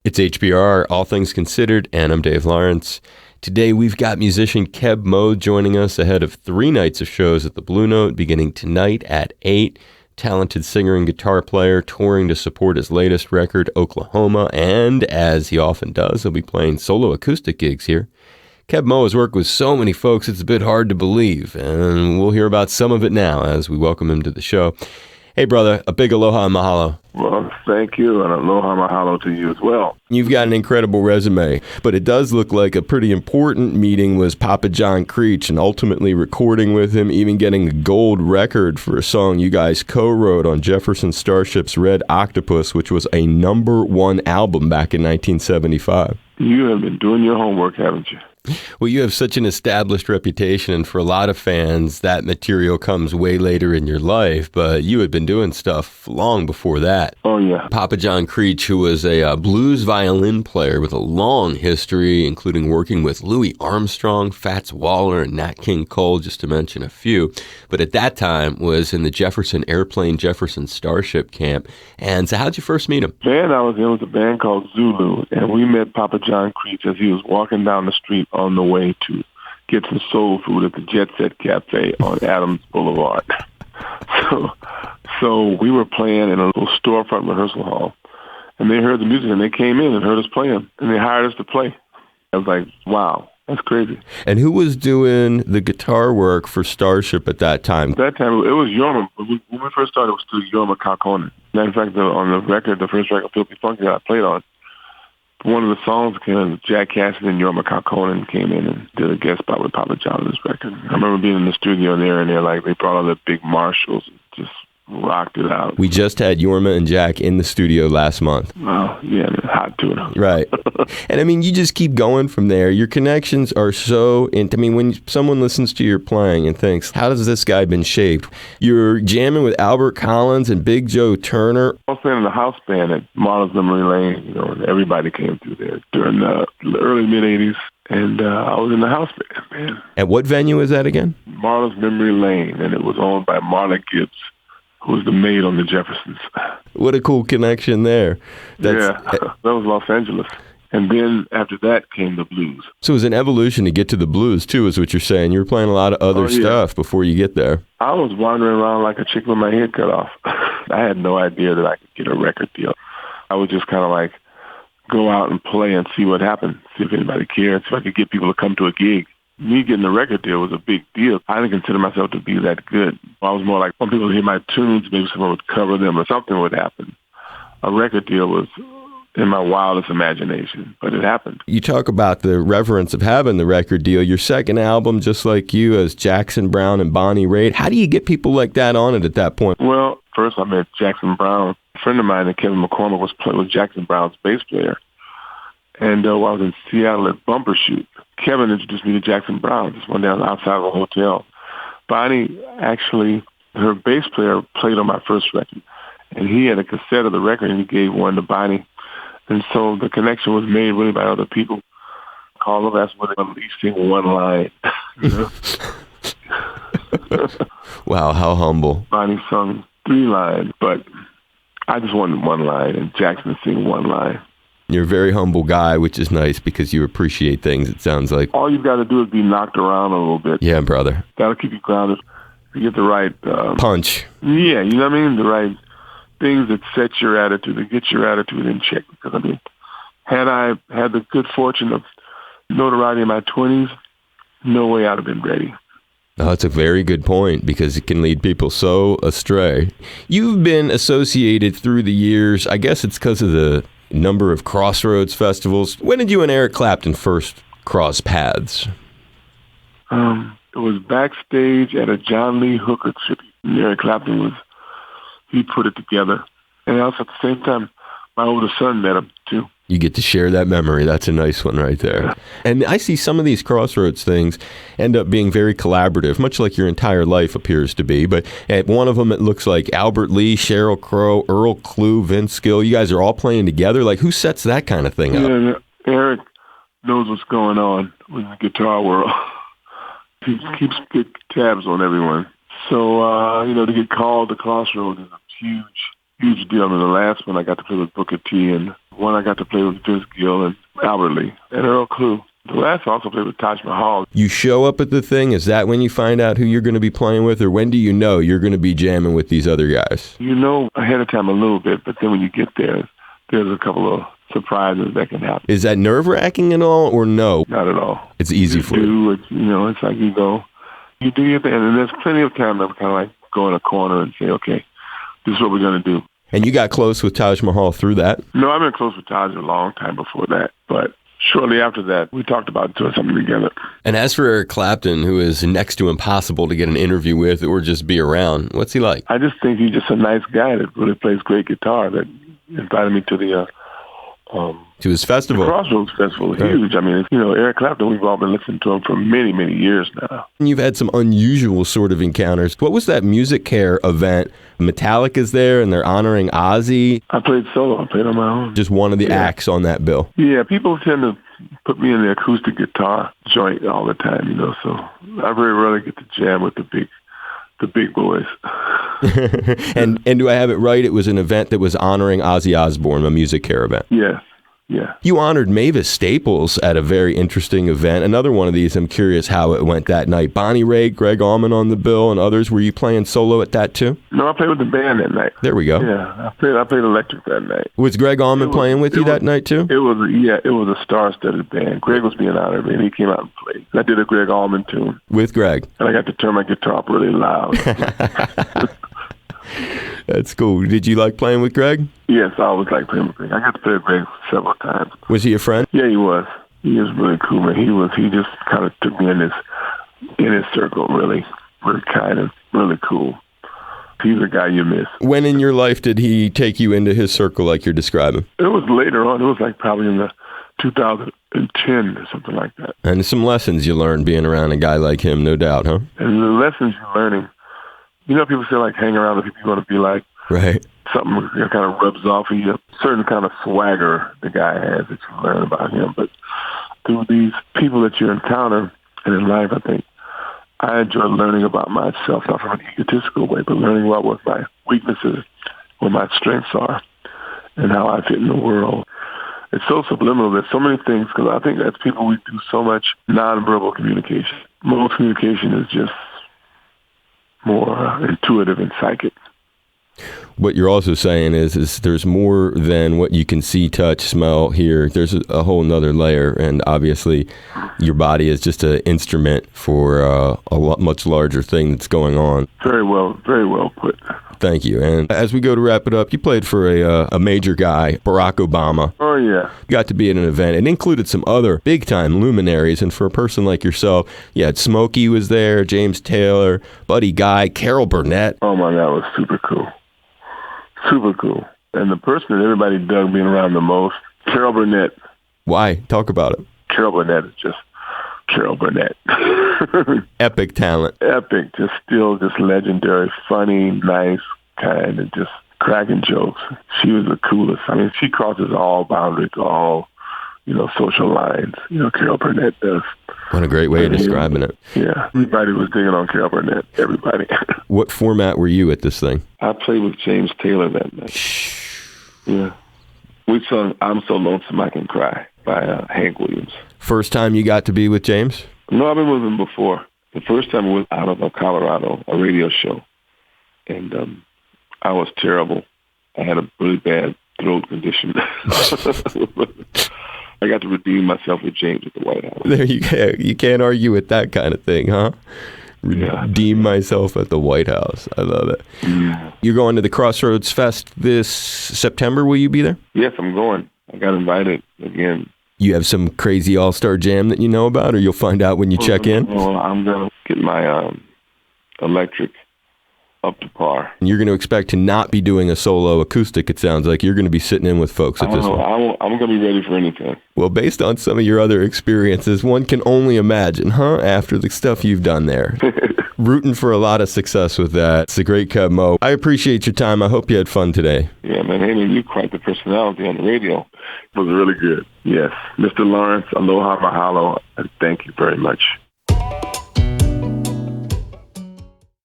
It's HBR, All Things Considered, and I'm Dave Lawrence. Today we've got musician Keb Mo joining us ahead of 3 nights of shows at the Blue Note, beginning tonight at 8. Talented singer and guitar player touring to support his latest record, Oklahoma, and as he often does, he'll be playing solo acoustic gigs here. Keb Mo has worked with so many folks it's a bit hard to believe, and we'll hear about some of it now as we welcome him to the show. Hey, brother, a big aloha and mahalo. Well, thank you, and aloha mahalo to you as well. You've got an incredible resume, but it does look like a pretty important meeting was Papa John Creech and ultimately recording with him, even getting a gold record for a song you guys co-wrote on Jefferson Starship's Red Octopus, which was a #1 album back in 1975. You have been doing your homework, haven't you? Well, you have such an established reputation, and for a lot of fans, that material comes way later in your life, but you had been doing stuff long before that. Oh, yeah. Papa John Creech, who was a blues violin player with a long history, including working with Louis Armstrong, Fats Waller, and Nat King Cole, just to mention a few, but at that time was in the Jefferson Airplane, Jefferson Starship camp. And so how'd you first meet him? The band I was in was a band called Zulu, and we met Papa John Creech as he was walking down the street on the way to get some soul food at the Jet Set Cafe on Adams Boulevard. So we were playing in a little storefront rehearsal hall, and they heard the music, and they came in and heard us playing, and they hired us to play. I was like, wow, that's crazy. And who was doing the guitar work for Starship at that time? At that time, it was Yorma. When we first started, it was still Yorma Kaukonen. In fact, on the record, the first record, Filthy Funky, that I played on, one of the songs came in, Jack Cassidy and Yorma Kaukonen came in and did a guest spot with Papa John on this record. I remember being in the studio there, and they brought all the big Marshalls and just rocked it out. We just had Yorma and Jack in the studio last month. Oh, yeah, they're hot to it. Right. And I mean, you just keep going from there. Your connections are so I mean, when someone listens to your playing and thinks, how has this guy been shaped? You're jamming with Albert Collins and Big Joe Turner. I was playing in the house band at Marla's Memory Lane, and everybody came through there during the early, mid-'80s. And I was in the house band, man. At what venue is that again? Marla's Memory Lane, and it was owned by Marla Gibbs, who was the maid on the Jeffersons. What a cool connection there. That was Los Angeles. And then after that came the blues. So it was an evolution to get to the blues, too, is what you're saying. You were playing a lot of other stuff before you get there. I was wandering around like a chicken with my head cut off. I had no idea that I could get a record deal. I would just kind of like go out and play and see what happened, see if anybody cared, see if I could get people to come to a gig. Me getting a record deal was a big deal. I didn't consider myself to be that good. I was more like, when people hear my tunes, maybe someone would cover them or something would happen. A record deal was in my wildest imagination, but it happened. You talk about the reverence of having the record deal. Your second album, Just Like You, as Jackson Browne and Bonnie Raitt. How do you get people like that on it at that point? Well, first I met Jackson Browne. A friend of mine, Kevin McCormick, was playing with Jackson Browne's bass player. And while I was in Seattle at Bumper Shoot, Kevin introduced me to Jackson Browne just one day outside of a hotel. Bonnie, actually, her bass player played on my first record. And he had a cassette of the record, and he gave one to Bonnie. And so the connection was made really by other people. Call them, that's when they at least sing one line. Wow, how humble. Bonnie sung 3 lines, but I just wanted one line, and Jackson sing one line. You're a very humble guy, which is nice because you appreciate things, it sounds like. All you've got to do is be knocked around a little bit. Yeah, brother. That'll keep you grounded. You get the right... punch. Yeah, you know what I mean? The right things that set your attitude, that get your attitude in check. Because, I mean, had I had the good fortune of notoriety in my 20s, no way I'd have been ready. Oh, that's a very good point because it can lead people so astray. You've been associated through the years, I guess it's because of the number of Crossroads festivals. When did you and Eric Clapton first cross paths? It was backstage at a John Lee Hooker tribute. Eric Clapton he put it together. And also at the same time, my older son met him too. You get to share that memory. That's a nice one right there. Yeah. And I see some of these Crossroads things end up being very collaborative, much like your entire life appears to be. But at one of them, it looks like Albert Lee, Sheryl Crow, Earl Klugh, Vince Gill. You guys are all playing together. Like, who sets that kind of thing up? Yeah, Eric knows what's going on with the guitar world. He keeps good tabs on everyone. So, to get called to Crossroads is a huge huge deal. And the last one I got to play with Booker T, and one I got to play with Vince Gill and Albert Lee and Earl Klugh. The last I also played with Taj Mahal. You show up at the thing, is that when you find out who you're going to be playing with, or when do you know you're going to be jamming with these other guys? You know ahead of time a little bit, but then when you get there, there's a couple of surprises that can happen. Is that nerve-wracking at all, or no? Not at all. It's easy for you. It's like you do your thing, and there's plenty of time to kind of like go in a corner and say, okay, this is what we're going to do. And you got close with Taj Mahal through that? No, I've been close with Taj a long time before that, but shortly after that, we talked about doing something together. And as for Eric Clapton, who is next to impossible to get an interview with or just be around, what's he like? I just think he's just a nice guy that really plays great guitar, that invited me to the to his festival. The Crossroads Festival. Huge. I mean, Eric Clapton, we've all been listening to him for many, many years now. And you've had some unusual sort of encounters. What was that Music Care event? Metallica's there, and they're honoring Ozzy. I played solo. I played on my own. Just one of the acts on that bill. Yeah, people tend to put me in the acoustic guitar joint all the time, so I very rarely get to jam with the big boys. and do I have it right? It was an event that was honoring Ozzy Osbourne, a Music Care event. Yes. Yeah. You honored Mavis Staples at a very interesting event. Another one of these, I'm curious how it went that night. Bonnie Raitt, Greg Allman on the bill, and others. Were you playing solo at that too? No, I played with the band that night. There we go. Yeah, I played electric that night. Was Greg Allman playing with you that night too? It was a star-studded band. Greg was being honored, and he came out and played. I did a Greg Allman tune. With Greg? And I got to turn my guitar up really loud. That's cool. Did you like playing with Greg? Yes, I always liked playing with Greg. I got to play with Greg several times. Was he a friend? Yeah, he was. He was really cool, man. He just kind of took me in his circle, really kind of really cool. He's a guy you miss. When in your life did he take you into his circle like you're describing? It was later on. It was like probably in the 2010 or something like that. And some lessons you learned being around a guy like him, no doubt, huh? And the lessons you're learning, people say like hang around the people you want to be like. Right. Something that kind of rubs off of you. Certain kind of swagger the guy has that you learn about him. But through these people that you encounter and in life, I think I enjoy learning about myself, not from an egotistical way, but learning about what my weaknesses, what my strengths are, and how I fit in the world. It's so subliminal. There's so many things, because I think as people, we do so much nonverbal communication. Most communication is just more intuitive and psychic. What you're also saying is there's more than what you can see, touch, smell, hear. There's a whole nother layer, and obviously your body is just an instrument for much larger thing that's going on. Very well put. Thank you. And as we go to wrap it up, you played for a major guy, Barack Obama. Oh, yeah. You got to be at an event. It included some other big-time luminaries, and for a person like yourself, you had Smokey was there, James Taylor, Buddy Guy, Carol Burnett. Oh, my God, it was super cool. Super cool. And the person that everybody dug being around the most, Carol Burnett. Why? Talk about it. Carol Burnett is just Carol Burnett. Epic talent. Epic. Just legendary, funny, nice, kind, and just cracking jokes. She was the coolest. I mean, she crosses all boundaries, all, social lines. Carol Burnett does. What a great way of describing it. Yeah. Everybody was digging on Carol Burnett. Everybody. What format were you at this thing? I played with James Taylor that night. Yeah. We sung I'm So Lonesome I Can Cry by Hank Williams. First time you got to be with James? No, I've been with him before. The first time was out of Colorado, a radio show. And I was terrible. I had a really bad throat condition. I got to redeem myself with James at the White House. There you go. You can't argue with that kind of thing, huh? Redeem myself at the White House. I love it. Yeah. You're going to the Crossroads Fest this September. Will you be there? Yes, I'm going. I got invited again. You have some crazy all-star jam that you know about, or you'll find out when you check in? Well, I'm going to get my electric up to par. And you're going to expect to not be doing a solo acoustic, it sounds like. You're going to be sitting in with folks at this one. I'm going to be ready for anything. Well, based on some of your other experiences, one can only imagine, after the stuff you've done there. Rooting for a lot of success with that. It's a great Keb Mo. I appreciate your time. I hope you had fun today. Yeah, man. Hey, man, you're quite the personality on the radio. It was really good. Yes. Mr. Lawrence, aloha mahalo, and thank you very much.